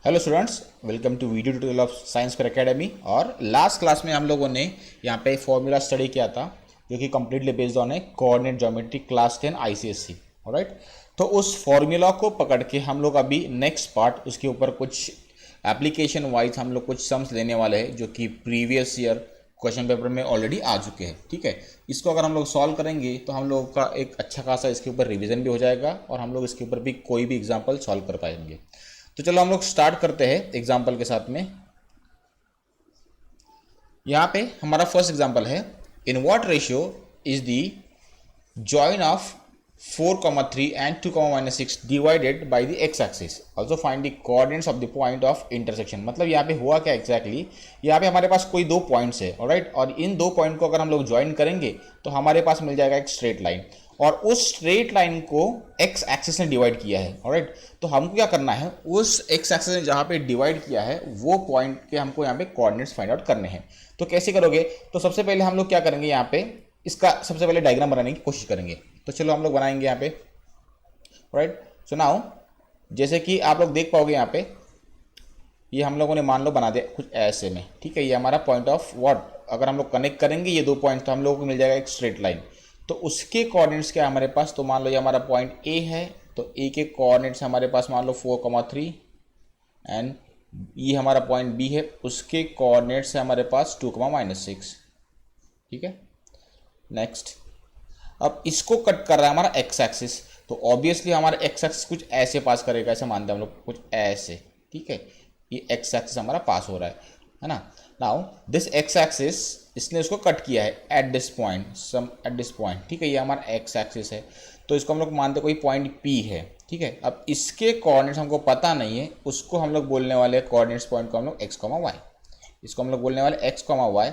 Hello students, welcome to video tutorial of Science Fair Academy. और last class में हम लोगों ने यहाँ पे फॉर्मूला स्टडी किया था जो कि कम्प्लीटली बेस्ड ऑन है coordinate geometry class 10 ICSE. Alright, तो उस फॉर्मूला को पकड़ के हम लोग अभी नेक्स्ट पार्ट उसके ऊपर कुछ एप्लीकेशन वाइज हम लोग कुछ सम्स लेने वाले हैं जो कि प्रीवियस ईयर क्वेश्चन पेपर में ऑलरेडी आ चुके हैं। ठीक है, इसको अगर हम लोग सॉल्व करेंगे तो हम लोग का एक अच्छा खासा इसके ऊपर रिवीजन भी हो जाएगा और हम लोग इसके ऊपर भी कोई भी एग्जाम्पल सॉल्व कर पाएंगे। तो चलो हम लोग स्टार्ट करते हैं एग्जाम्पल के साथ में। यहां पे हमारा फर्स्ट एग्जाम्पल है, इन what ratio is the join of 4,3 and 2,-6 divided by the x axis, also find the coordinates of the point of intersection. मतलब यहाँ पे हुआ क्या एग्जैक्टली, यहाँ पे हमारे पास कोई दो पॉइंट्स है, ऑलराइट, और इन दो पॉइंट को अगर हम लोग ज्वाइन करेंगे तो हमारे पास मिल जाएगा एक स्ट्रेट लाइन, और उस स्ट्रेट लाइन को एक्स एक्सिस ने डिवाइड किया है। ऑलराइट, तो हमको क्या करना है, उस एक्स एक्सिस ने जहाँ पे डिवाइड किया है वो पॉइंट के हमको यहाँ पे कोऑर्डिनेट्स फाइंड आउट करने हैं। तो कैसे करोगे, तो सबसे पहले हम लोग क्या करेंगे, यहाँ पे इसका सबसे पहले डायग्राम बनाने की कोशिश करेंगे। तो चलो हम लोग बनाएंगे यहाँ पे। राइट, सो नाउ जैसे कि आप लोग देख पाओगे यहाँ पे ये हम लोगों ने मान लो बना दिया कुछ ऐसे में। ठीक है, ये हमारा पॉइंट ऑफ व्हाट, अगर हम लोग कनेक्ट करेंगे ये दो पॉइंट तो हम लोगों को मिल जाएगा एक स्ट्रेट लाइन। तो उसके कोऑर्डिनेट्स क्या है हमारे पास, तो मान लो ये हमारा पॉइंट ए है, तो ए के कोऑर्डिनेट्स हमारे पास मान लो 4,3 एंड ये हमारा पॉइंट बी है, उसके कोऑर्डिनेट्स है हमारे पास 2,-6। ठीक है, नेक्स्ट, अब इसको कट कर रहा है हमारा एक्स एक्सिस, तो ऑब्वियसली हमारा एक्स एक्सिस कुछ ऐसे पास करेगा, ऐसे मानते हैं हम लोग कुछ ऐसे। ठीक है, ये एक्स एक्सिस हमारा पास हो रहा है ना। नाउ दिस एक्स एक्सिस इसने उसको कट किया है at this point, sum at this point. ठीक है, ये हमारा एक्स एक्सिस है, तो इसको हम लोग मानते कोई पॉइंट पी है। ठीक है, अब इसके कोऑर्डिनेट्स हमको पता नहीं है, उसको हम लोग बोलने वाले कोऑर्डिनेट्स पॉइंट को हम लोग एक्स, वाई, इसको हम लोग बोलने वाले एक्स, वाई।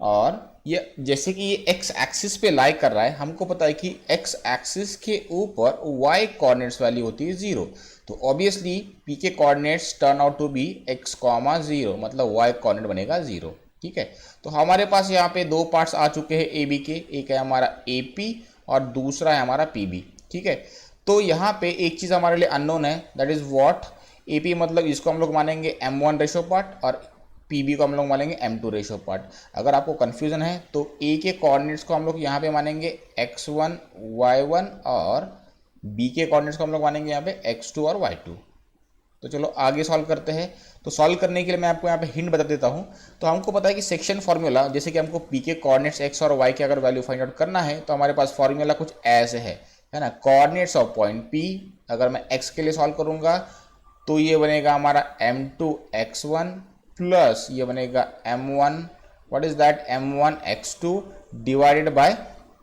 और ये जैसे कि ये एक्स एक्सिस पे लाई कर रहा है, हमको पता है कि एक्स एक्सिस के ऊपर वाई कोऑर्डिनेट्स वैल्यू होती है 0, तो ऑब्वियसली पी के coordinates turn out to be x, 0, मतलब वाई कोऑर्डिनेट बनेगा 0। ठीक है, तो हमारे पास यहाँ पे दो पार्ट्स आ चुके हैं ए बी के, एक है हमारा ए पी और दूसरा है हमारा पी बी। ठीक है, तो यहाँ पे एक चीज़ हमारे लिए अननोन है, that is what, A P मतलब इसको हम लोग मानेंगे m1 रेशो पार्ट और पीबी को हम लोग मानेंगे m2 रेशो पार्ट। अगर आपको कंफ्यूजन है तो ए के कोऑर्डिनेट्स को हम लोग यहाँ पे मानेंगे x1 y1 और बी के कोऑर्डिनेट्स को हम लोग मानेंगे यहाँ पे x2 और y2। तो चलो आगे सॉल्व करते हैं। तो सॉल्व करने के लिए मैं आपको यहाँ पे हिंट बता देता हूँ। तो हमको पता है कि सेक्शन फॉर्मूला, जैसे कि हमको पी के कोऑर्डिनेट्स x और y के अगर वैल्यू फाइंड आउट करना है तो हमारे पास फॉर्मूला कुछ ऐसे है ना। कोऑर्डिनेट्स ऑफ पॉइंट p, अगर मैं x के लिए सॉल्व करूँगा तो ये बनेगा हमारा m2 x1 प्लस ये बनेगा m1, what is that, m1 x2 divided by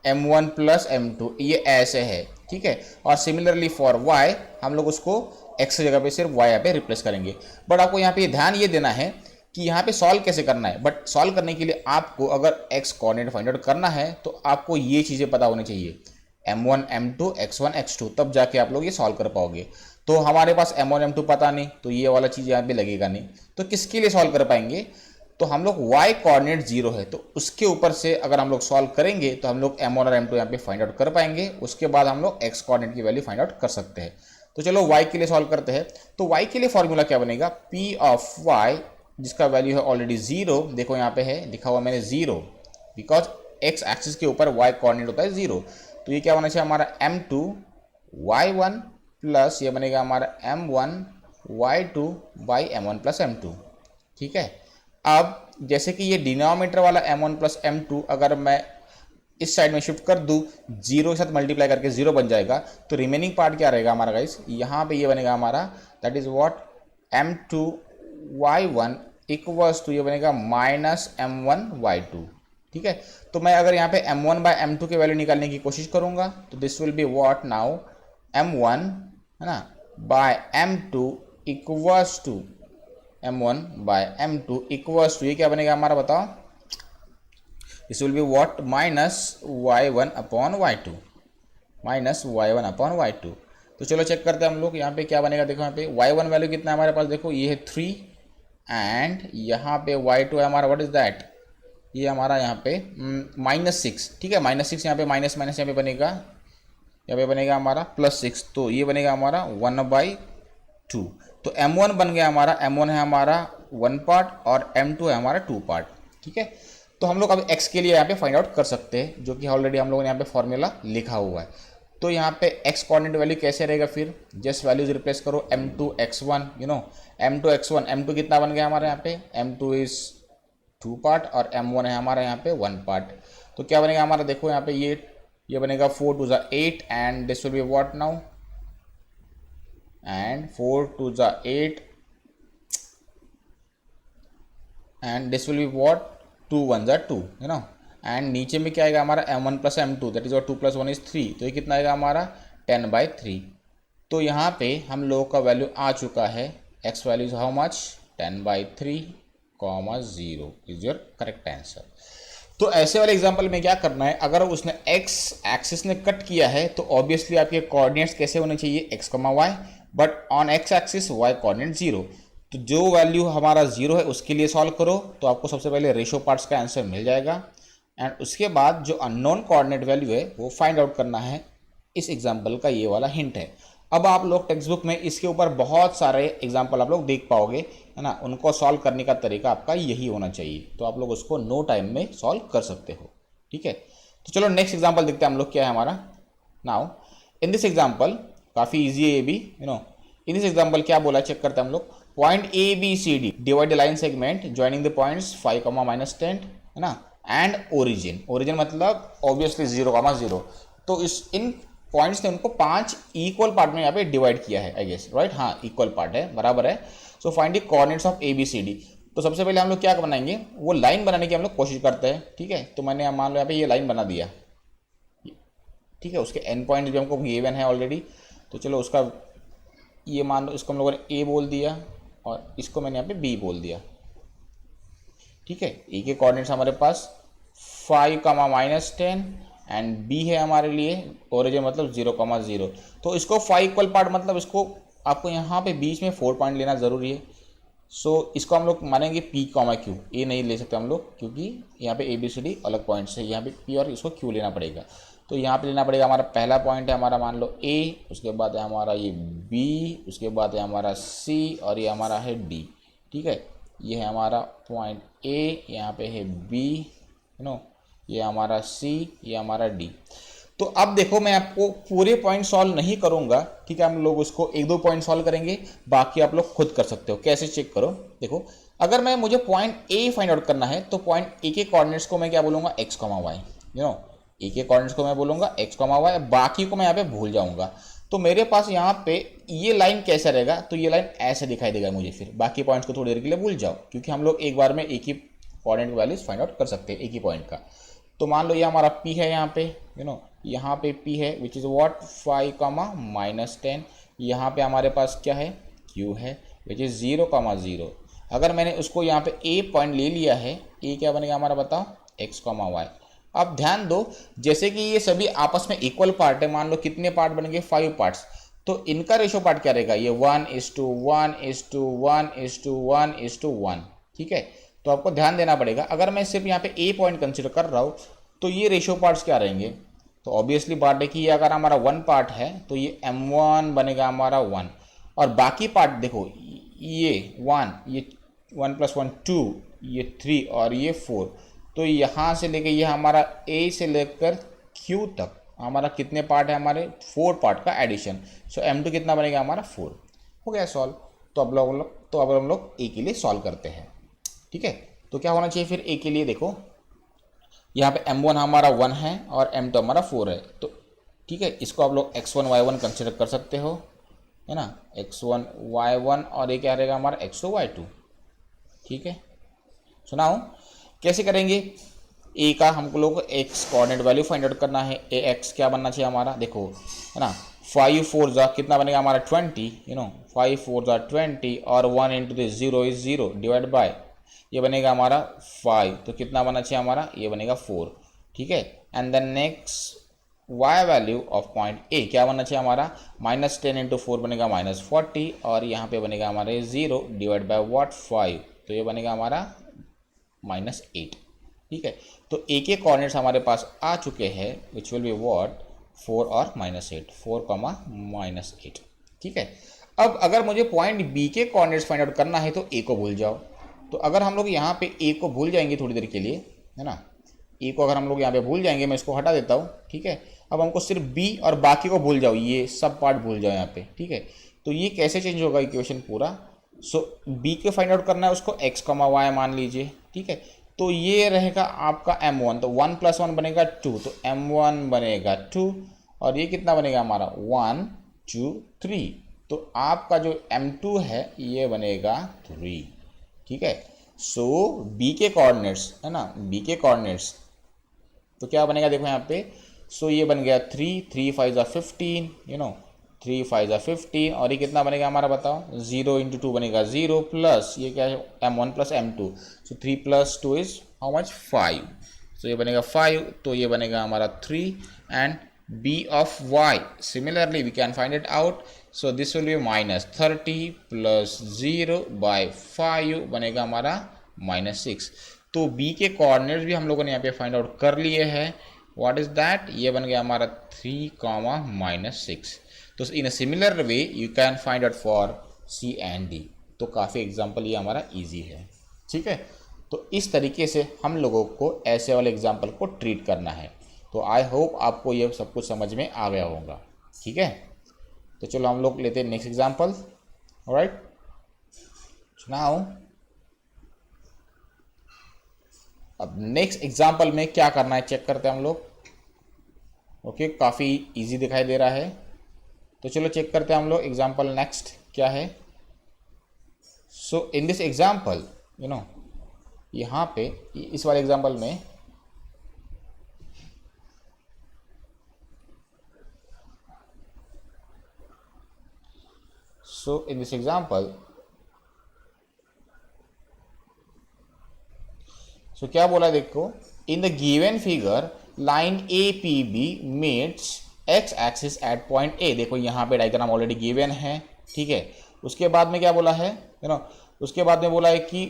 m1 plus m2, ये ऐसे है। ठीक है, और सिमिलरली फॉर y हम लोग उसको x की जगह पे सिर्फ y यहाँ पे रिप्लेस करेंगे। बट आपको यहाँ पे ध्यान ये देना है कि यहाँ पे सॉल्व कैसे करना है। बट सॉल्व करने के लिए आपको अगर x कोऑर्डिनेट फाइंड आउट करना है तो आपको ये चीज़ें पता होनी चाहिए, m1 m2 x1 x2, तब जाके आप लोग ये सॉल्व कर पाओगे। तो हमारे पास m1 m2 पता नहीं, तो ये वाला चीज़ यहाँ पे लगेगा नहीं, तो किसके लिए सॉल्व कर पाएंगे, तो हम लोग y कोऑर्डिनेट 0 है तो उसके ऊपर से अगर हम लोग सॉल्व करेंगे तो हम लोग m1 और m2 यहाँ पे फाइंड आउट कर पाएंगे। उसके बाद हम लोग x कोऑर्डिनेट की वैल्यू फाइंड आउट कर सकते हैं। तो चलो y के लिए सॉल्व करते हैं। तो y के लिए फॉर्मूला क्या बनेगा, p ऑफ y, जिसका वैल्यू है ऑलरेडी 0, देखो यहाँ पे है लिखा हुआ मैंने 0, बिकॉज x एक्सिस के ऊपर y कोऑर्डिनेट होता है 0। तो ये क्या होना चाहिए हमारा m2 y1 प्लस ये बनेगा हमारा m1 y2 by m1 plus m2। ठीक है, अब जैसे कि ये डिनोमिनेटर वाला m1 प्लस m2 अगर मैं इस साइड में शिफ्ट कर दूँ, 0 के साथ मल्टीप्लाई करके 0 बन जाएगा, तो रिमेनिंग पार्ट क्या रहेगा हमारा गाइस, यहाँ पे ये बनेगा हमारा, that is what, m2 y1 equals to ये बनेगा माइनस m1 y2। ठीक है, तो मैं अगर यहाँ पे m1 बाय m2 के वैल्यू निकालने की कोशिश करूँगा तो this will be what now, m1 है ना by m2 equals to m1 by m2 equals to ये क्या बनेगा हमारा, बताओ, this will be what, minus y1 upon y2, minus y1 upon y2। तो चलो चेक करते हैं हम लोग, यहाँ पे क्या बनेगा, देखो यहाँ पे y1 वैल्यू कितना है हमारे पास, देखो ये है 3 एंड यहाँ पे y2 है हमारा, व्हाट इज दैट, ये हमारा यहाँ पे -6। ठीक है, -6 यहाँ पे माइनस माइनस यहाँ पे बनेगा, यहाँ पे बनेगा हमारा +6, तो ये बनेगा हमारा 1/2। तो m1 बन गया हमारा, m1 है हमारा 1 पार्ट और m2 है हमारा 2 पार्ट। ठीक है, तो हम लोग अब x के लिए यहाँ पे फाइंड आउट कर सकते हैं, जो कि ऑलरेडी हम लोगों ने यहाँ पे फॉर्मूला लिखा हुआ है। तो यहाँ पे x कोऑर्डिनेट वैल्यू कैसे रहेगा, फिर जस्ट वैल्यूज रिप्लेस करो, m2 x1, m2 x1, m2 कितना बन गया हमारे यहाँ पे, m2 इज 2 पार्ट और m1 है हमारा यहाँ पे 1 पार्ट। तो क्या बनेगा हमारा, देखो यहाँ पे ये बनेगा 4 2 ज़ा 8 and this will be what now, and 4 2 ज़ा 8 and this will be what 2 1 ज़ा 2, एंड नीचे में क्या आएगा हमारा m1 plus m2, that is और 2 प्लस 1 इज 3, तो ये कितना आएगा हमारा 10/3। तो यहाँ पे हम लोगों का वैल्यू आ चुका है, x value is how much 10/3, 0 is your correct answer. तो ऐसे वाले एग्जांपल में क्या करना है, अगर उसने x एक्सिस ने कट किया है तो ऑब्वियसली आपके कोऑर्डिनेट्स कैसे होने चाहिए, x, y, but on x axis y coordinate 0। तो जो वैल्यू हमारा 0 है उसके लिए सॉल्व करो, तो आपको सबसे पहले रेशियो पार्ट्स का आंसर मिल जाएगा, एंड उसके बाद जो अननोन कोऑर्डिनेट वैल्यू है वो फाइंड आउट करना है। इस एग्जाम्पल का ये वाला हिंट है। अब आप लोग टेक्स्ट बुक में इसके ऊपर बहुत सारे एग्जाम्पल आप लोग देख पाओगे, है ना, उनको सॉल्व करने का तरीका आपका यही होना चाहिए, तो आप लोग उसको नो टाइम में सॉल्व कर सकते हो। ठीक है, तो चलो नेक्स्ट एग्जाम्पल देखते हैं हम लोग क्या है हमारा। नाउ इन दिस एग्जाम्पल, काफ़ी ईजी है ये भी, इन दिस एग्जाम्पल क्या बोला चेक करते हैं हम लोग। Point A B C D divide the line segment joining the points 5, -10, है ना, एंड ओरिजिन मतलब ऑब्वियसली 0, तो इन पॉइंट्स ने उनको 5 इक्वल पार्ट में यहाँ पे डिवाइड किया है, आई गेस, राइट, हाँ इक्वल पार्ट है, बराबर है। So find the coordinates of A B C D. तो सबसे पहले हम लोग क्या बनाएंगे, वो लाइन बनाने की हम लोग कोशिश करते हैं। ठीक है, तो मैंने मान लो यहाँ पे ये लाइन बना दिया, ठीक है, उसके एंड पॉइंट भी हमको गिवन है ऑलरेडी, तो चलो उसका ये मान लो, इसको हम लोगों ने ए बोल दिया और इसको मैंने यहाँ पे बी बोल दिया। ठीक है, ए के कोऑर्डिनेट्स हमारे पास 5, -10 एंड बी है हमारे लिए ओरिजिन मतलब 0, तो इसको 5 इक्वल पार्ट मतलब इसको आपको यहाँ पे बीच में 4 पॉइंट लेना ज़रूरी है। सो इसको हम लोग मानेंगे P, Q, ए नहीं ले सकते हम लोग, क्योंकि यहाँ पे ABCD अलग पॉइंट्स है, यहाँ पे P और इसको Q लेना पड़ेगा। तो यहाँ पे लेना पड़ेगा, हमारा पहला पॉइंट है हमारा मान लो A, उसके बाद है हमारा ये B, उसके बाद है हमारा C और ये हमारा है D। ठीक है, ये है हमारा पॉइंट A, यहाँ पे है B, ये हमारा C, ये हमारा D। तो अब देखो मैं आपको पूरे पॉइंट सॉल्व नहीं करूंगा, ठीक है, हम लोग उसको 1-2 पॉइंट सॉल्व करेंगे, बाकी आप लोग खुद कर सकते हो। कैसे चेक करो, देखो अगर मुझे पॉइंट ए फाइंड आउट करना है तो पॉइंट ए के कोऑर्डिनेट्स को मैं क्या बोलूंगा, x, y, ए के कोऑर्डिनेट्स को मैं बोलूंगा x, y, बाकी को मैं यहाँ पे भूल जाऊंगा। तो मेरे पास यहाँ पे ये लाइन कैसा रहेगा, तो ये लाइन ऐसे दिखाई देगा मुझे, फिर बाकी पॉइंट्स को थोड़ी देर के लिए भूल जाओ, क्योंकि हम लोग एक बार में एक ही कोऑर्डिनेट वैल्यूज फाइंड आउट कर सकते हैं एक ही पॉइंट का। तो मान लो ये हमारा P है यहाँ पे, यहाँ पे P है विच इज़ व्हाट 5, -10, यहाँ पे हमारे पास क्या है Q है विच इज़ 0, अगर मैंने उसको यहाँ पे A पॉइंट ले लिया है, A क्या बनेगा हमारा बताओ, x, y। अब ध्यान दो, जैसे कि ये सभी आपस में इक्वल पार्ट है, मान लो कितने पार्ट बनेंगे 5 पार्ट्स, तो इनका रेशो पार्ट क्या रहेगा, ये 1:1:1:1:1। ठीक है, तो आपको ध्यान देना पड़ेगा, अगर मैं सिर्फ यहाँ पे A पॉइंट कंसिडर कर रहा हूँ तो ये रेशियो पार्ट्स क्या रहेंगे, तो ऑब्वियसली बात है कि ये अगर हमारा 1 पार्ट है तो ये m1 बनेगा हमारा 1, और बाकी पार्ट देखो ये 1, ये 1 + 1 2, ये 3 और ये 4, तो यहाँ से लेके ये हमारा A से लेकर Q तक हमारा कितने पार्ट है, हमारे 4 पार्ट का एडिशन। सो m2 कितना बनेगा हमारा 4, हो गया सॉल्व। तो अब हम लोग A के लिए सॉल्व करते हैं। ठीक है, तो क्या होना चाहिए फिर A के लिए, देखो यहाँ पे m1 हमारा 1 है और m2 हमारा 4 है, तो ठीक है, इसको आप लोग x1 y1 कंसिडर कर सकते हो, है ना, x1 y1 और ये क्या रहेगा हमारा x2 y2। ठीक है, सुनाओ कैसे करेंगे, A का हमको लोग x coordinate value find out करना है, ax क्या बनना चाहिए हमारा, देखो है ना, 5 4 जा कितना बनेगा हमारा 20, 5 4 जा 20 और 1 × 0 इज 0 डिवाइड बाय ये बनेगा हमारा 5, तो कितना बनना चाहिए हमारा, ये बनेगा 4। ठीक है, and then next y value of point A क्या बनना चाहिए हमारा, -10 × 4 बनेगा -40 और यहाँ पे बनेगा हमारे 0 डिवाइड बाय व्हाट 5, तो ये बनेगा हमारा -8। ठीक है, तो A के कोऑर्डिनेट्स हमारे पास आ चुके हैं विच विल बी व्हाट 4 और -8, 4, -8। ठीक है, अब अगर मुझे पॉइंट बी के कोऑर्डिनेट्स फाइंड आउट करना है तो ए को भूल जाओ। तो अगर हम लोग यहाँ पे ए को भूल जाएंगे थोड़ी देर के लिए, है ना, ए को अगर हम लोग यहाँ पे भूल जाएंगे, मैं इसको हटा देता हूँ, ठीक है। अब हमको सिर्फ बी और बाकी को भूल जाओ, ये सब पार्ट भूल जाओ यहाँ पे, ठीक है। तो ये कैसे चेंज होगा इक्वेशन पूरा। सो बी के फाइंड आउट करना है उसको एक्स कमा वाई मान लीजिए, ठीक है। तो ये रहेगा आपका m1, तो 1 + 1 बनेगा 2, तो m1 बनेगा 2 और ये कितना बनेगा हमारा 1 2 3, तो आपका जो m2 है ये बनेगा 3, ठीक है। सो b के कोऑर्डिनेट्स, है ना, b के कोऑर्डिनेट्स तो क्या बनेगा देखो यहाँ पे। सो ये बन गया 3 3 5 = 15, यू नो, 3 5 = 15 और ये कितना बनेगा हमारा बताओ, 0 × 2 बनेगा 0 प्लस ये क्या है m1 + m2, so 3 + 2 is how much 5, सो ये बनेगा 5, तो ये बनेगा हमारा 3 and b of y similarly we can find it out, so this will be -30 + 0/5 बनेगा हमारा -6। तो b के कोऑर्डिनेट्स भी हम लोगों ने यहाँ पे फाइंड आउट कर लिए हैं। व्हाट इज दैट, ये बन गया हमारा 3, -6। तो in a similar way you can find out for C and D. तो काफ़ी एग्जाम्पल ये हमारा ईजी है, ठीक है। तो इस तरीके से हम लोगों को ऐसे वाले एग्जाम्पल को ट्रीट करना है। तो आई होप आपको ये सब कुछ समझ में आ गया होगा, ठीक है। तो चलो हम लोग लेते हैं नेक्स्ट एग्जाम्पल। ऑलराइट, नाउ अब नेक्स्ट एग्जाम्पल में क्या करना है चेक करते हैं हम लोग। ओके, काफ़ी इजी दिखाई दे रहा है, तो चलो चेक करते हैं हम लोग एग्जाम्पल नेक्स्ट क्या है। So in this example you know, यहाँ पे इस वाले एग्जाम्पल में so in this example, so क्या बोला है देखो, in the given figure line APB meets x axis at point A। देखो यहाँ पे डायग्राम ऑलरेडी गिवन है, ठीक है। उसके बाद में क्या बोला है, यू नो, उसके बाद में बोला है कि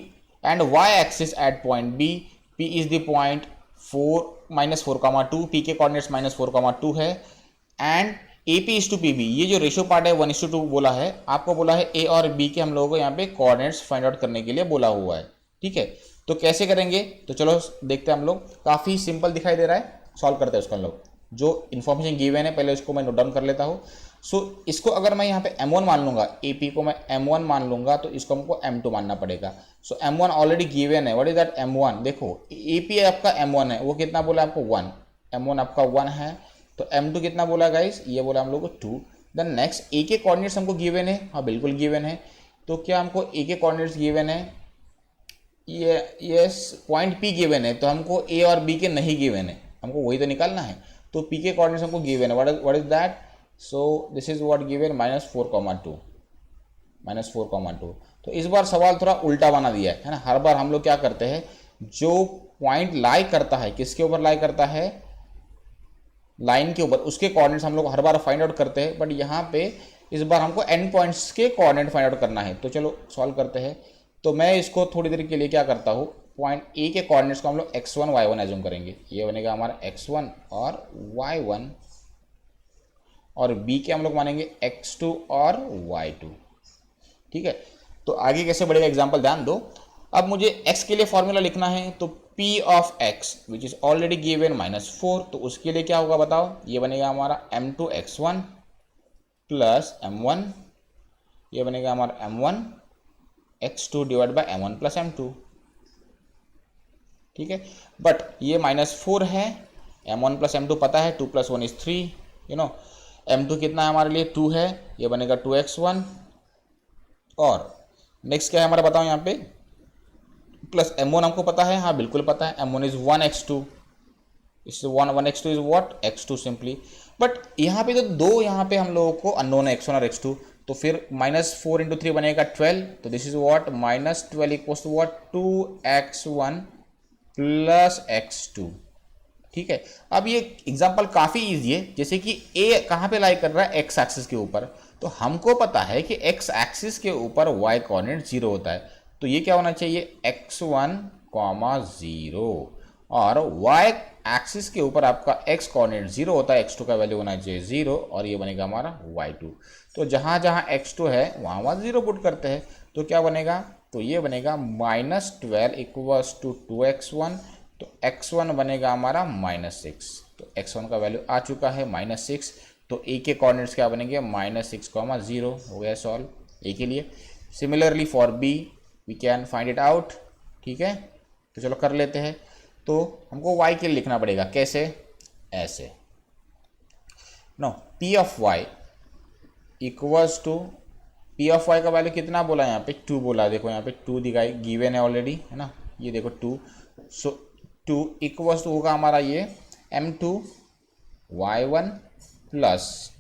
and y axis at point B, P is the point 4 -4, 2, P के कोऑर्डिनेट्स -4, 2 है एंड AP/PB, ये जो रेशियो पार्ट है 1:2 बोला है, आपको बोला है A और B के हम लोगों को यहाँ पे कोऑर्डिनेट्स फाइंड आउट करने के लिए बोला हुआ है, ठीक है। तो कैसे करेंगे, तो चलो देखते हैं हम लोग। काफ़ी सिंपल दिखाई दे रहा है, सॉल्व करते हैं उसको हम लोग। जो इन्फॉर्मेशन गिवन है पहले उसको मैं नोट डाउन कर लेता हूँ। सो इसको अगर मैं यहाँ पे m1 मान लूँगा, AP को मैं m1 मान लूँगा, तो इसको हमको m2 मानना पड़ेगा। सो m1 ऑलरेडी गिवन है। व्हाट इज दैट m1, देखो AP आपका m1 है, वो कितना बोला आपको 1, m1 आपका 1 है, तो m2 कितना बोला गाइस, ये बोला हम लोग को 2। देन नेक्स्ट a के कोऑर्डिनेट्स हमको गिवन है, हाँ बिल्कुल गिवन है। तो क्या हमको a के कोऑर्डिनेट्स गिवन है, ये यस पॉइंट P गिवन है, तो हमको a और b के नहीं गिवन है, हमको वही तो निकालना है। तो P के कोऑर्डिनेट्स हमको गिवन है, what is that, so this is what given -4,2। तो इस बार सवाल थोड़ा उल्टा बना दिया है ना। हर बार हम लोग क्या करते हैं, जो पॉइंट लाई करता है किसके ऊपर लाई करता है, लाइन के ऊपर, उसके कोऑर्डिनेट्स हम लोग हर बार फाइंड आउट करते हैं, बट यहाँ पे इस बार हमको एंड पॉइंट्स के कोऑर्डिनेट फाइंड आउट करना है। तो चलो सॉल्व करते हैं। तो मैं इसको थोड़ी देर के लिए क्या करता हूँ, पॉइंट ए के कोऑर्डिनेट्स को हम लोग x1 y1 एज्यूम करेंगे। ये बनेगा हमारा x1 और y1, और b के हम लोग मानेंगे x2 और y2, ठीक है। तो आगे कैसे बढ़ेगा एग्जाम्पल ध्यान दो। अब मुझे x के लिए फॉर्मूला लिखना है, तो p of x which is already given -4, तो उसके लिए क्या होगा बताओ, ये बनेगा हमारा m2 x1 प्लस m1, ये बनेगा हमारा m1 x2 divide by m1 plus m2, ठीक है। बट ये -4 है, m1 प्लस m2 पता है, 2 + 1 = 3, यू नो। m2 कितना है हमारे लिए 2 है, ये बनेगा 2x1, और नेक्स्ट क्या है हमारा बताओ यहाँ पे, प्लस m1 हमको पता है, हाँ बिल्कुल पता है, m1 इज 1x2, इस 1x2 is what x2 simply. But यहाँ पे तो दो यहाँ पे हम लोगों को अननोन है x1 और x2, तो फिर -4 × 3 बनेगा 12, तो this is what -12 equals to what 2x1 plus x2, ठीक है। अब ये एग्जाम्पल काफ़ी ईजी है, जैसे कि a कहाँ पे लाई कर रहा है, x एक्सिस के ऊपर, तो हमको पता है कि x एक्सिस के ऊपर y कोऑर्डिनेट 0 होता है, तो ये क्या होना चाहिए x1, 0, और y एक्सिस के ऊपर आपका x कोऑर्डिनेट 0 होता है, x2 का वैल्यू होना चाहिए 0, और ये बनेगा हमारा y2। तो जहाँ जहाँ x2 है वहाँ वहाँ 0 पुट करते हैं, तो क्या बनेगा, तो ये बनेगा -12 इक्वल्स टू 2x1, तो x1 बनेगा हमारा -6, तो x1 का वैल्यू आ चुका है -6, तो a के कोऑर्डिनेट्स क्या बनेंगे -6, 0 हो गया सॉल्व a के लिए। Similarly for b we can find it out, ठीक है, तो चलो कर लेते हैं। तो हमको y के लिए लिखना पड़ेगा, कैसे, ऐसे, no p of y equals to, p of y का वैल्यू कितना बोला यहाँ पे 2 बोला, देखो यहाँ पे 2 दिखाई गिवन है ऑलरेडी, है ना, ये देखो 2, सो 2 इक्वल्स टू होगा हमारा ये m2 y1 plus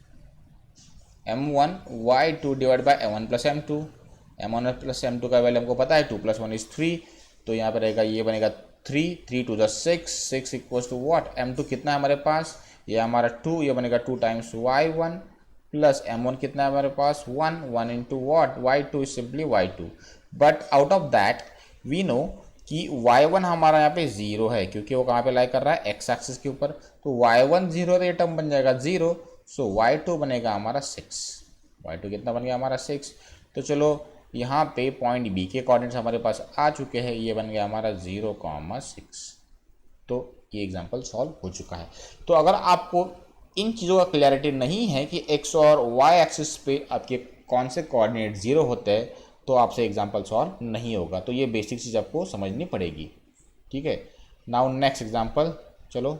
m1 y2 divide by m1 plus m2, m1 plus m2 का वैल्यू हमको पता है 2 + 1 = 3, तो यहाँ पे रहेगा, ये बनेगा 3 2 6 6 इक्वल्स टू व्हाट, m2 कितना है हमारे पास, ये हमारा 2, ये बनेगा 2 टाइम्स y1 प्लस m1 कितना है हमारे पास 1 into what y2 is simply y2, but out of that we know कि y1 हमारा यहाँ पे 0 है, क्योंकि वो कहाँ पे लाई कर रहा है, x एक्सिस के ऊपर, तो y1 0 तो ये टर्म बन जाएगा 0, सो y2 बनेगा हमारा 6, y2 कितना बन गया हमारा 6, तो चलो यहाँ पे पॉइंट B के कोऑर्डिनेट्स हमारे पास आ चुके हैं, ये बन गया हमारा 0,6, तो ये एग्जांपल सॉल्व हो चुका है। तो अगर आपको इन चीज़ों का क्लैरिटी नहीं है कि x और y एक्सिस पे आपके कौन से कोऑर्डिनेट 0 होते हैं, तो आपसे एग्जांपल सॉल्व नहीं होगा, तो ये बेसिक चीज़ आपको समझनी पड़ेगी, ठीक है। नाउ नेक्स्ट एग्जांपल, चलो,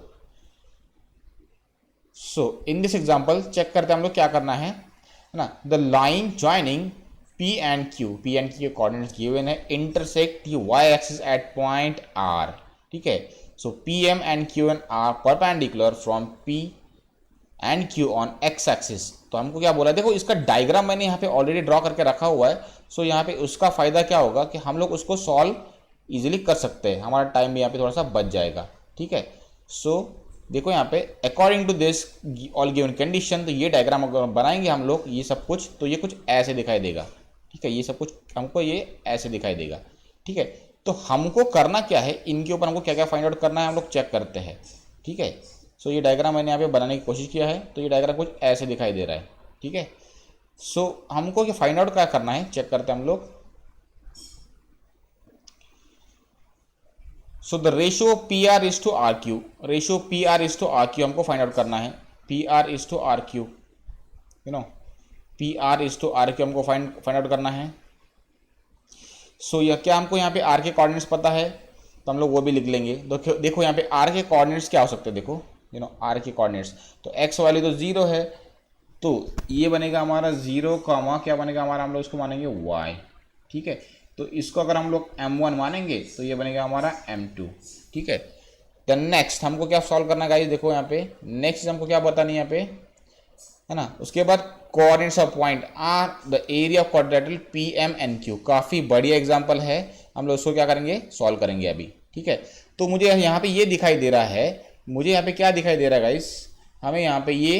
सो इन दिस एग्जांपल चेक करते हैं हम लोग क्या करना है ना, the line joining P and Q के कोऑर्डिनेट्स गिवन है, intersect the y axis at point R, ठीक है, सो PM and Q and R perpendicular from P and Q on x axis, तो हमको क्या बोला है, देखो इसका डायग्राम मैंने यहाँ पे ऑलरेडी ड्रॉ करके रखा हुआ है, सो यहाँ पे उसका फायदा क्या होगा कि हम लोग उसको सॉल्व इजीली कर सकते हैं, हमारा टाइम भी यहाँ पे थोड़ा सा बच जाएगा, ठीक है। सो देखो यहाँ पे according to this all given condition, तो ये डायग्राम अगर बनाएंगे हम लोग ये सब कुछ, तो ये कुछ ऐसे दिखाई देगा, ठीक है, ये सब कुछ हमको ये ऐसे दिखाई देगा, ठीक है। तो हमको करना क्या है, इनके ऊपर हमको क्या क्या फाइंड आउट करना है हम लोग चेक करते हैं, ठीक है। सो ये डायग्राम मैंने यहाँ पे बनाने की कोशिश किया है, तो ये डायग्राम कुछ ऐसे दिखाई दे रहा है, ठीक है। सो हमको क्या फाइंड आउट क्या करना है, चेक करते हैं हम लोग। So the ratio PR is to RQ, ratio PR is to RQ हमको फाइंड आउट करना है, PR is to RQ, you know, PR is to RQ हमको फाइंड आउट करना है। सो यह क्या हमको यहाँ पे R के कोऑर्डिनेट्स पता है, तो हम लोग वो भी लिख लेंगे। देखो यहाँ पे R के कोऑर्डिनेट्स क्या हो सकते हैं, देखो यू नो R के कोऑर्डिनेट्स, तो x वाली तो 0 है, तो ये बनेगा हमारा 0, क्या बनेगा हमारा, हम लोग इसको मानेंगे y, ठीक है। तो इसको अगर हम लोग m1 मानेंगे तो ये बनेगा हमारा m2, ठीक है। देन नेक्स्ट हमको क्या सॉल्व करना है गाइस, देखो यहाँ पे नेक्स्ट हमको क्या बतानी है यहाँ पे, है ना, उसके बाद coordinates of point R the area of quadrilateral PM and Q, काफ़ी बढ़िया एग्जांपल है, हम लोग उसको क्या करेंगे, सॉल्व करेंगे अभी, ठीक है। तो मुझे यहाँ पे ये दिखाई दे रहा है, मुझे यहाँ पे क्या दिखाई दे रहा है गाइस, हमें यहाँ पे ये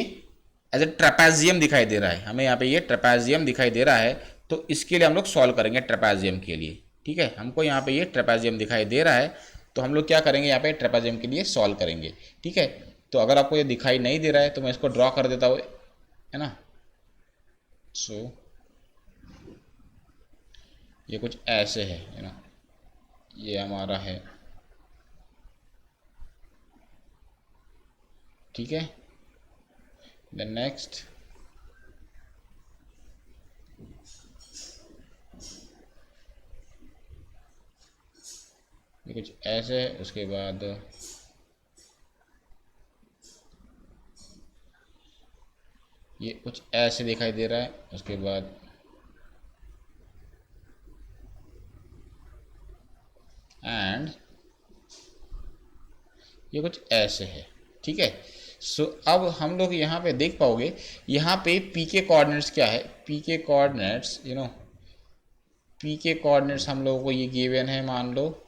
एज ए ट्रेपेजियम दिखाई दे रहा है, हमें यहाँ पे ये ट्रेपेजियम दिखाई दे रहा है, तो इसके लिए हम लोग सॉल्व करेंगे ट्रेपेजियम के लिए, ठीक है। हमको यहाँ पे ये ट्रेपेजियम दिखाई दे रहा है, तो हम लोग क्या करेंगे, यहाँ पे ट्रेपेजियम के लिए सॉल्व करेंगे, ठीक है। तो अगर आपको ये दिखाई नहीं दे रहा है तो मैं इसको ड्रॉ कर देता हूँ, है ना। सो ये कुछ ऐसे है ना, ये हमारा है, ठीक है। देन नेक्स्ट ये कुछ ऐसे है, उसके बाद ये कुछ ऐसे दिखाई दे रहा है, उसके बाद एंड ये कुछ ऐसे है, ठीक है। सो अब हम लोग यहाँ पे देख पाओगे, यहाँ पे P के कोऑर्डिनेट्स क्या है, P के कोऑर्डिनेट्स यू नो, P के कोऑर्डिनेट्स हम लोगों को ये गिवन है, मान लो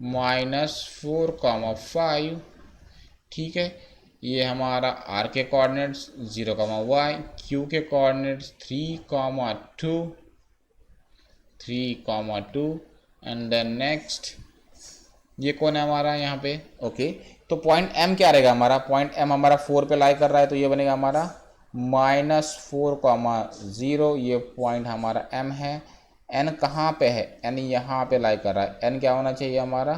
-4,5, ठीक है। ये हमारा R के कोऑर्डिनेट्स 0,y, Q के कोऑर्डिनेट्स 3,2 एंड देन नेक्स्ट ये कौन है हमारा यहाँ पे, ओके। तो पॉइंट M क्या रहेगा हमारा, पॉइंट M हमारा 4 पे लाई कर रहा है, तो ये बनेगा हमारा -4, 0, ये पॉइंट हमारा m है। n कहाँ पे है? n यहाँ पे लाई कर रहा है। n क्या होना चाहिए हमारा?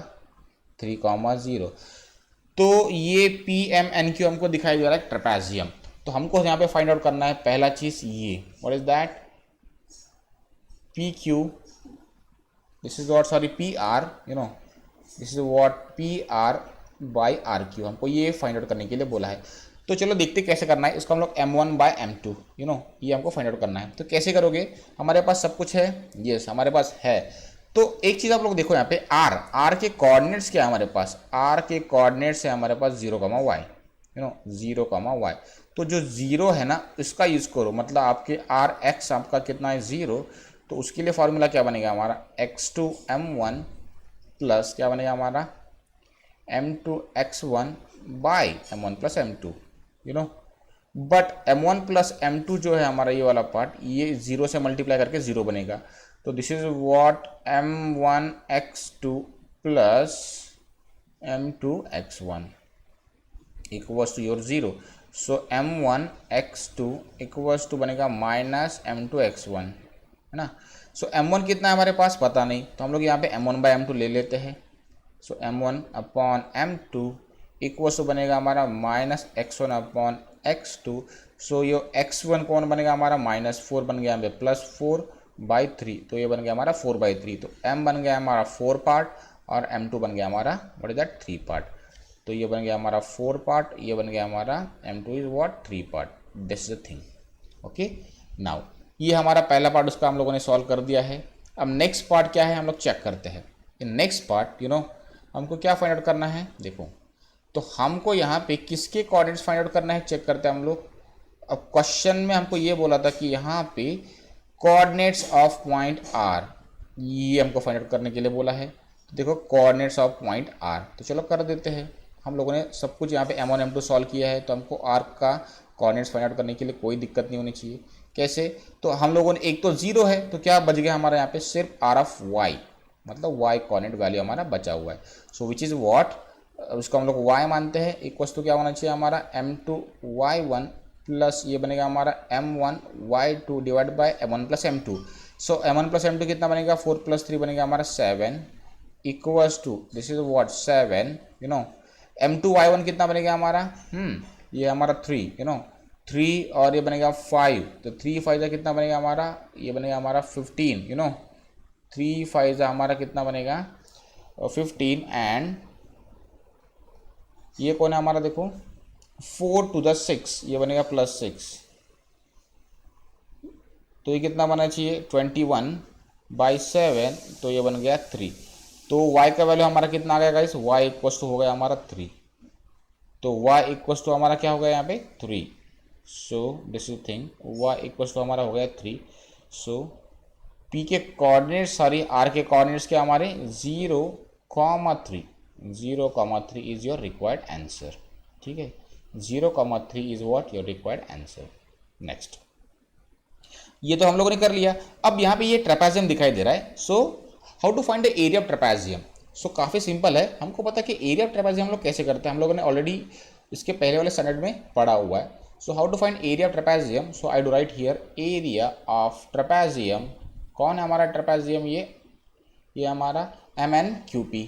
3, 0। तो ये पी एम एन क्यू हमको दिखाई दे रहा है ट्रेपेजियम। तो हमको यहाँ पे फाइंड आउट करना है पहला चीज़ ये, what is that? P Q, this is what, sorry P R, this is what P R by R Q, हमको ये फाइंड आउट करने के लिए बोला है। तो चलो देखते कैसे करना है इसको। हम लोग M1/M2 ये हमको फाइंड आउट करना है। तो कैसे करोगे? हमारे पास सब कुछ है, यस हमारे पास है। तो एक चीज़ आप लोग देखो यहाँ पे आर के कोऑर्डिनेट्स क्या है हमारे पास? आर के कोऑर्डिनेट्स है हमारे पास 0, y, 0, y। तो जो 0 है ना इसका यूज़ करो, मतलब आपके आर एक्स आपका कितना है? 0। तो उसके लिए फॉर्मूला क्या बनेगा हमारा? x2 m1 प्लस क्या बनेगा हमारा? m2 x1 by m1 plus m2, but m1 plus m2 जो है हमारा ये वाला पार्ट, ये 0 से मल्टीप्लाई करके 0 बनेगा। तो this is what m1 x2 plus m2 x1 equals to your 0। So m1 x2 equals to बनेगा माइनस m2 x1, है ना। सो m1 कितना है हमारे पास? पता नहीं, तो हम लोग यहाँ पे m1/m2 ले लेते हैं। सो m1 upon m2 equals to बनेगा हमारा माइनस x1 अपॉन x2। सो ये x1 कौन बनेगा हमारा? -4 बन गया, यहाँ पे +4/3, तो ये बन गया हमारा 4/3। तो m बन गया हमारा 4 पार्ट और m2 बन गया हमारा व्हाट इज दैट? 3 पार्ट। तो ये बन गया हमारा 4 पार्ट, ये बन गया हमारा m2 is what? 3 part. This is the thing. Okay, now ये हमारा पहला पार्ट उसका हम लोगों ने सॉल्व कर दिया है। अब नेक्स्ट पार्ट क्या है हम लोग चेक करते हैं। इन नेक्स्ट पार्ट हमको क्या फाइंड आउट करना है? देखो, तो हमको यहाँ पे किसके कोऑर्डिनेट्स फाइंड आउट करना है चेक करते हैं हम लोग। अब क्वेश्चन में हमको ये बोला था कि यहाँ पे कोऑर्डिनेट्स ऑफ पॉइंट आर, ये हमको फाइंड आउट करने के लिए बोला है। तो देखो कोऑर्डिनेट्स ऑफ पॉइंट आर, तो चलो कर देते हैं। हम लोगों ने सब कुछ यहाँ पे m1 m2 सॉल्व किया है, तो हमको आर का कोऑर्डिनेट्स फाइंड आउट करने के लिए कोई दिक्कत नहीं होनी चाहिए। कैसे? तो हम लोगों ने एक तो 0 है, तो क्या बच गया हमारा यहाँ पे? सिर्फ आर ऑफ वाई, मतलब y कोऑर्डिनेट वैल्यू हमारा बचा हुआ है। सो विच इज़ व्हाट, उसको हम लोग y मानते हैं। इक्वल्स टू क्या होना चाहिए हमारा? m2 y1 प्लस ये बनेगा हमारा m1 y2 divide by m1 plus m2। So m1 plus m2 कितना बनेगा? 4 + 3 बनेगा हमारा 7 equals to this is what 7, m2 y1 कितना बनेगा हमारा? ये हमारा 3, 3 और ये बनेगा 5, तो 3 5 कितना बनेगा हमारा? ये बनेगा हमारा 15, 3 5 हमारा कितना बनेगा? 15 एंड ये कौन है हमारा? देखो 4 to the 6, ये बनेगा +6, तो ये कितना बनना चाहिए? 21/7, तो ये बन गया 3। तो y का वैल्यू हमारा कितना आ गया गाइस? y इक्वल्स टू हो गया हमारा 3। तो y इक्वल्स टू हमारा क्या हो गया यहाँ पे? 3। So this is thing, y equals to हमारा हो गया 3। सो p के कोऑर्डिनेट, सॉरी r के कोऑर्डिनेट्स क्या हमारे? 0,3, 0,3 इज योर रिक्वायर्ड आंसर। ठीक है, 0,3 is what your required answer. Next, ये तो हम लोगों ने कर लिया। अब यहाँ पे ये ट्रेपेजियम दिखाई दे रहा है। So how to find the area of trapezium? So काफ़ी सिंपल है, हमको पता है कि एरिया ऑफ ट्रेपेजियम हम लोग कैसे करते हैं, हम लोगों ने ऑलरेडी इसके पहले वाले स्टैंडर्ड में पढ़ा हुआ है। So how to find area of trapezium? So I do write here area of trapezium. कौन है हमारा ट्रेपेजियम? ये हमारा MNQP,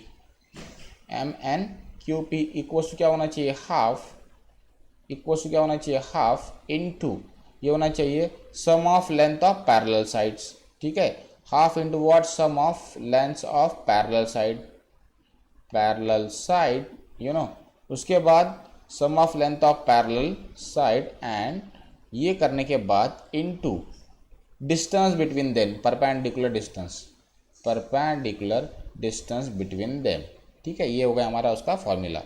MNQP इक्वल्स टू क्या होना चाहिए? हाफ, इक्वल्स टू क्या होना चाहिए? हाफ इनटू ये होना चाहिए sum of length of parallel sides. ठीक है, half into what? Sum of length of parallel side, parallel side, उसके बाद sum of length of parallel side, and ये करने के बाद into distance between them, perpendicular distance, perpendicular distance between them. ठीक है, ये हो गया हमारा उसका फॉर्मूला।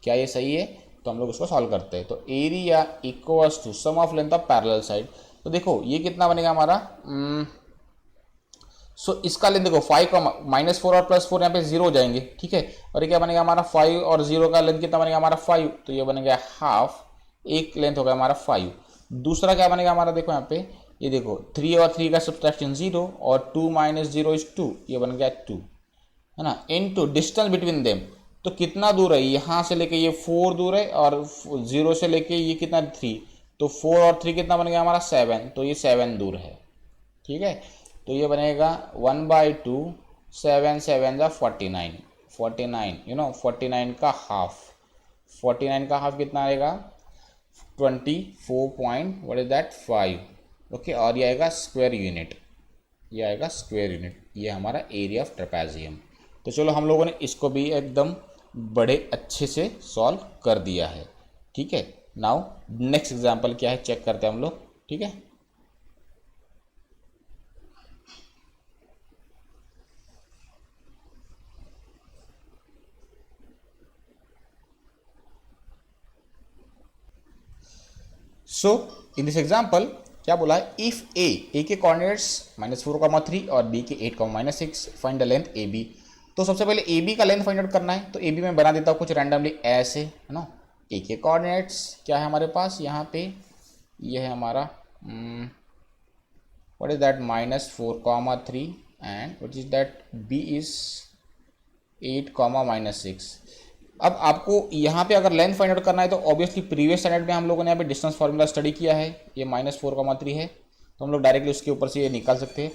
क्या ये सही है? तो हम लोग उसको सॉल्व करते हैं। तो area equals to sum of length of parallel side. तो देखो ये कितना बनेगा हमारा? सो इसका लेंथ देखो 5 का -4 और +4 यहाँ पे 0 हो जाएंगे। ठीक है, और ये क्या बनेगा हमारा? 5 और 0 का लेंथ कितना बनेगा हमारा? 5, तो ये बनेगा हाफ, एक लेंथ हो गया हमारा 5। दूसरा क्या बनेगा हमारा? देखो यहाँ पे, ये देखो 3 और 3 का सब्ट्रैक्शन 0 और 2 - 0 इज 2, ये बन गया 2, है ना, इनटू डिस्टेंस बिटवीन देम। तो कितना दूर है? यहाँ से लेके ये 4 दूर है और 0 से लेके ये कितना? 3, तो 4 और 3 कितना बन गया हमारा 7, तो ये 7 दूर है। ठीक है, तो ये बनेगा 1/2, 7 7 जा 49, 49 49 का हाफ, 49 का हाफ कितना आएगा 24 point what is that 5। Okay, और ये आएगा स्क्वायर यूनिट, ये आएगा स्क्वायर यूनिट, ये हमारा एरिया ऑफ ट्रेपेजियम। तो चलो हम लोगों ने इसको भी एकदम बड़े अच्छे से सॉल्व कर दिया है। ठीक है, नाउ नेक्स्ट एग्जांपल क्या है चेक करते हैं हम लोग। ठीक है, सो इन दिस एग्जाम्पल क्या बोला है, इफ ए के कोऑर्डिनेट्स -4,3 और बी के 8,-6 find the length A B. तो सबसे पहले ए बी का लेंथ फाइंड आउट करना है, तो ए बी में बना देता हूँ कुछ रैंडमली ऐसे, है ना। ए के कोऑर्डिनेट्स क्या है हमारे पास यहाँ पे, ये है हमारा what is that -4,3 and what is that B is 8,-6। अब आपको यहाँ पे अगर लेंथ फाइंड आउट करना है तो ऑब्वियसली प्रीवियस स्टैंडर्ड में हम लोगों ने यहाँ पे डिस्टेंस फार्मूला स्टडी किया है, ये -4,3 है, तो हम लोग डायरेक्टली उसके ऊपर से ये निकाल सकते हैं।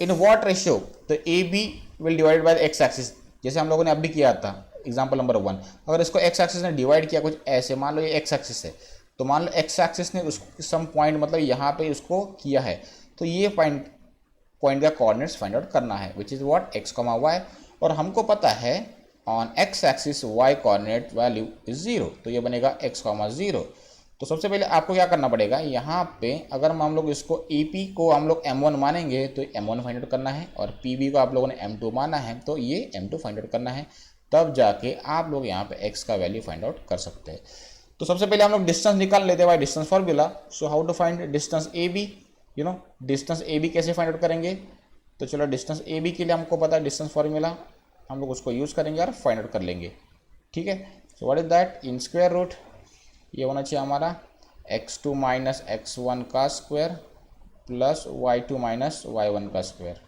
इन व्हाट रेशियो, तो A B will divide by x axis, जैसे हम लोगों ने अभी किया था एग्जाम्पल नंबर 1। अगर इसको एक्स एक्सिस ने डिवाइड किया कुछ ऐसे, मान लो ये एक्स एक्सिस है, तो मान लो एक्स एक्सिस ने उस सम पॉइंट मतलब यहाँ पे उसको किया है, तो ये पॉइंट का कोऑर्डिनेट्स फाइंड आउट करना है विच इज़ व्हाट x, y। और हमको पता है on x axis y coordinate value is 0, तो ये बनेगा x, 0। तो सबसे पहले आपको क्या करना पड़ेगा, यहाँ पे अगर हम लोग इसको AP को हम लोग m1 मानेंगे तो m1 फाइंड आउट करना है, और PB को आप लोगों ने m2 माना है तो ये m2 फाइंड आउट करना है, तब जाके आप लोग यहाँ पे x का वैल्यू फाइंड आउट कर सकते हैं। तो सबसे पहले हम लोग डिस्टेंस निकाल लेते हैं by distance formula. So how to find distance AB, distance AB कैसे फाइंड आउट करेंगे, तो चलो डिस्टेंस AB के लिए हमको पता है डिस्टेंस फॉर्मूला, हम लोग उसको यूज़ करेंगे और फाइंड आउट कर लेंगे। ठीक है, so what is that, in square root ये होना चाहिए हमारा x2 - x1 का स्क्वायर प्लस y2 - y1 का स्क्वायर,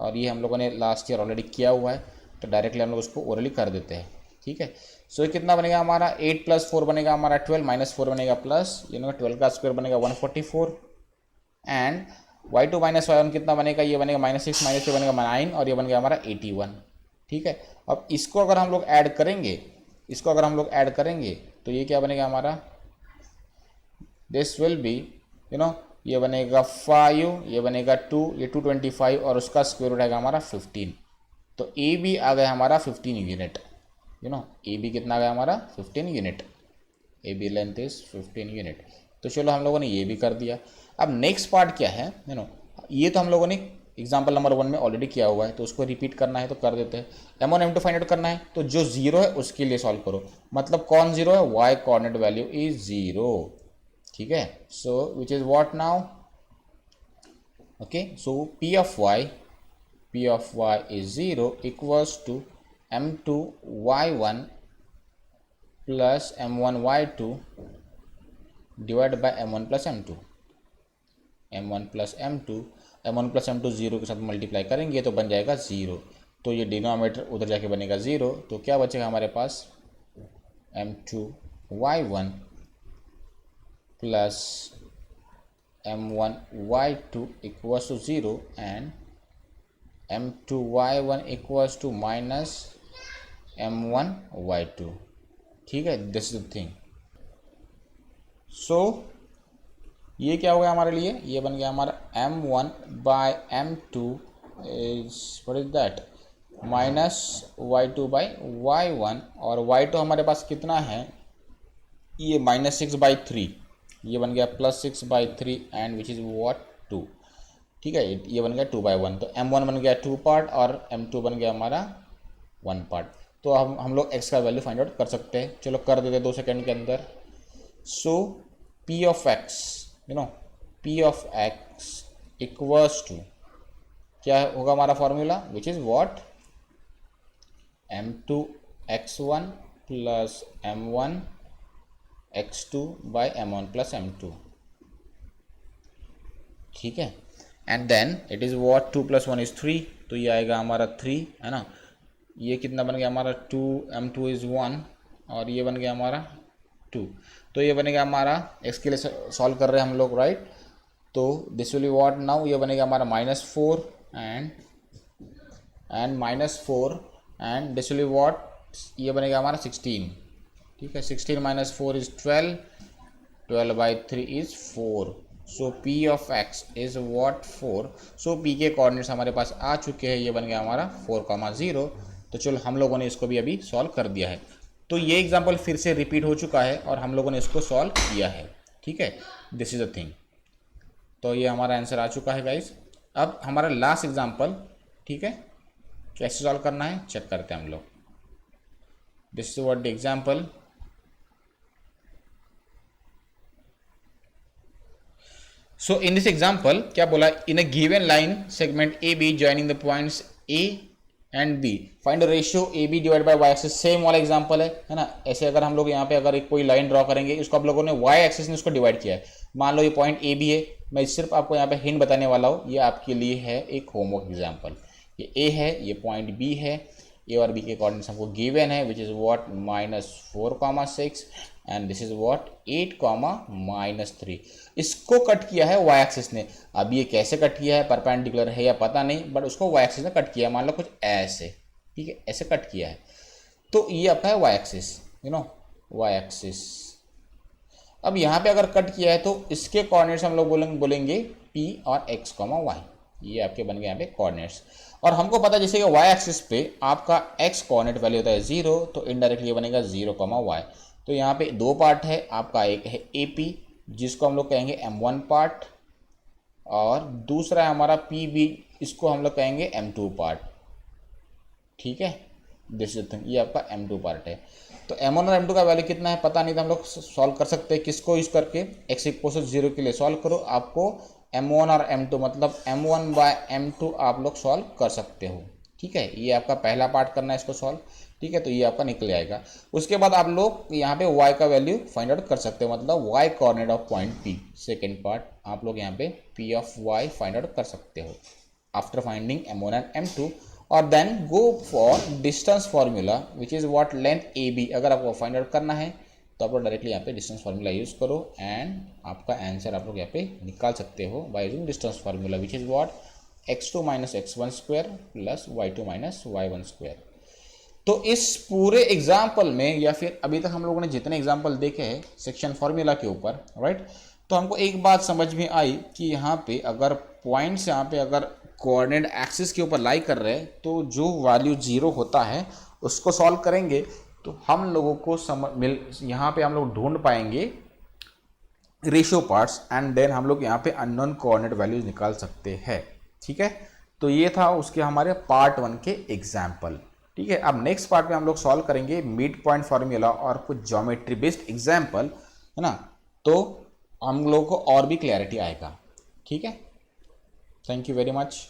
और ये हम लोगों ने लास्ट ईयर ऑलरेडी किया हुआ है, तो डायरेक्टली हम लोग उसको ओरली कर देते हैं। ठीक है, सो ये कितना बनेगा हमारा 8 + 4 बनेगा हमारा 12, -4 बनेगा प्लस 12 का स्क्वायर बनेगा 144, एंड y2 - y1 कितना बनेगा, ये बनेगा -6 - 3 बनेगा 9, और ये बन गया हमारा 81। ठीक है, अब इसको अगर हम लोग ऐड करेंगे, तो ये क्या बनेगा हमारा, दिस विल बी ये बनेगा 5, ये बनेगा 2, ये 225, और उसका स्क्वायर रूट आएगा हमारा 15। तो ए बी आ गया हमारा 15 यूनिट, ए बी कितना आ गया हमारा 15 unit, A B length is 15 unit. तो चलो हम लोगों ने ये भी कर दिया। अब नेक्स्ट पार्ट क्या है, ये तो हम लोगों ने एग्जाम्पल नंबर 1 में ऑलरेडी किया हुआ है, तो उसको रिपीट करना है तो कर देते हैं। m1 m2 फाइंड आउट करना है, तो जो 0 है उसके लिए सॉल्व करो, मतलब कौन 0 है, y कोऑर्डिनेट वैल्यू इज 0। ठीक है, so which is what now, okay, so p of y is 0 equals to m2 y1 plus m1 y2 divide by m1 plus m2, m1 plus m2 0 के साथ multiply करेंगे तो बन जाएगा 0, तो ये डिनोमिनेटर उधर जाके बनेगा 0, तो क्या बचेगा हमारे पास m2 y1 plus m1 y2 equals to 0 and m2 y1 equals to minus m1 y2। ठीक है, this is the thing. So ये क्या हो गया हमारे लिए, ये बन गया हमारा m1/m2 is what is that -y2/y1, और y2 हमारे पास कितना है, ये -6/3, ये बन गया +6/3 एंड विच इज़ व्हाट 2। ठीक है, ये बन गया 2/1, तो m1 बन गया 2 पार्ट और m2 बन गया हमारा 1 पार्ट। तो हम लोग x का वैल्यू फाइंड आउट कर सकते हैं, चलो कर देते हैं 2 सेकेंड के अंदर। So p of x equals to क्या होगा हमारा formula, which is what m2 x1 plus m1 x2 by m1 plus m2। ठीक है, and then it is what 2 + 1 is 3, तो ये आएगा हमारा 3, है ना। ये कितना बन गया हमारा 2, m2 इज़ 1, और ये बन गया हमारा 2। तो ये बनेगा हमारा x के लिए सॉल्व कर रहे हैं हम लोग, राइट। तो this will be what now, ये बनेगा हमारा -4 and -4 and this will be what, ये बनेगा हमारा 16, ठीक है। 16 - 4 is 12, 12/3 is 4, so p of x is what 4। So p के कोऑर्डिनेट्स हमारे पास आ चुके हैं, ये बन गया हमारा 4,0। तो चलो हम लोगों ने इसको भी अभी सॉल्व कर दिया है। तो ये एग्जाम्पल फिर से रिपीट हो चुका है और हम लोगों ने इसको सॉल्व किया है, ठीक है। This is a thing. तो ये हमारा आंसर आ चुका है गाइज। अब हमारा लास्ट एग्जाम्पल, ठीक है, कैसे सॉल्व करना है चेक करते हैं हम लोग। This is what the example. So in this example क्या बोला, in a given line segment A B joining the points A and B find ratio A B divide by Y axis. Same वाला example है ना। ऐसे अगर हम लोग यहाँ पे अगर एक कोई लाइन ड्रॉ करेंगे, इसको आप लोगों ने वाई एक्सिस ने उसको डिवाइड किया है। मान लो ये पॉइंट ए बी है, मैं सिर्फ आपको यहाँ पे हिंट बताने वाला हूँ, ये आपके लिए है एक होमवर्क एग्जाम्पल। ये ए है, ये पॉइंट बी है, ए और बी के कोऑर्डिनेट्स हमको गिवन है, विच is what -4,6 and this is what 8,-3। इसको कट किया है वाई एक्सिस ने। अब ये कैसे कट किया है, परपेंडिकुलर है या पता नहीं, बट उसको वाई एक्सिस ने कट किया है। मान लो कुछ ऐसे, ठीक है, ऐसे कट किया है। तो ये आपका है y axis, you know, y axis. अब यहाँ पे अगर कट किया है तो इसके कोऑर्डिनेट्स हम लोग बोलेंगे p और x, y। ये आपके बन गए यहाँ पे कोऑर्डिनेट्स। और हमको पता है जैसे कि y एक्सिस पे आपका x कोऑर्डिनेट वैल्यू होता है 0, तो इनडायरेक्टली ये बनेगा 0, y। तो यहाँ पे दो पार्ट है आपका, एक है AP जिसको हम लोग कहेंगे M1 पार्ट, और दूसरा है हमारा PB, इसको हम लोग कहेंगे M2 पार्ट, ठीक है। दिस इज थिंग, ये आपका M2 पार्ट है। तो M1 और M2 का वैल्यू कितना है पता नहीं, तो हम लोग सॉल्व कर सकते हैं। किसको यूज करके, x = 0 के लिए सॉल्व करो, आपको M1 और M2 मतलब M1/M2 आप लोग सॉल्व कर सकते हो, ठीक है। ये आपका पहला पार्ट करना है इसको सॉल्व, ठीक है। तो ये आपका निकल आएगा। उसके बाद आप लोग यहाँ पे y का वैल्यू फाइंड आउट कर सकते हो, मतलब y coordinate of point P। Second part आप लोग यहाँ पे P of y find out कर सकते हो after finding M1 and M2, और then go for distance formula which is what length AB। अगर आपको फाइंड आउट करना है तो आप लोग डायरेक्टली यहाँ पे डिस्टेंस फार्मूला यूज़ करो एंड आपका आंसर आप लोग यहाँ पे निकाल सकते हो by using distance formula which is what x2 - x1² plus y2 - y1²। तो इस पूरे एग्जाम्पल में, या फिर अभी तक हम लोगों ने जितने एग्जाम्पल देखे हैं सेक्शन फार्मूला के ऊपर, राइट, तो हमको एक बात समझ में आई कि यहाँ पे अगर पॉइंट्स यहाँ पे अगर कोऑर्डिनेट एक्सिस के ऊपर लाई कर रहे हैं, तो जो वैल्यू 0 होता है उसको सॉल्व करेंगे तो हम लोगों को यहाँ पे हम लोग ढूंढ पाएंगे रेशियो पार्ट्स, एंड देन हम लोग यहाँ पे अननोन कोऑर्डिनेट वैल्यूज निकाल सकते हैं, ठीक है। तो ये था उसके हमारे पार्ट 1 के एग्जाम्पल, ठीक है। अब नेक्स्ट पार्ट में हम लोग सॉल्व करेंगे मिड पॉइंट फार्मूला और कुछ ज्योमेट्री बेस्ड एग्जाम्पल, है ना। तो हम लोगों को और भी क्लैरिटी आएगा, ठीक है। Thank you very much.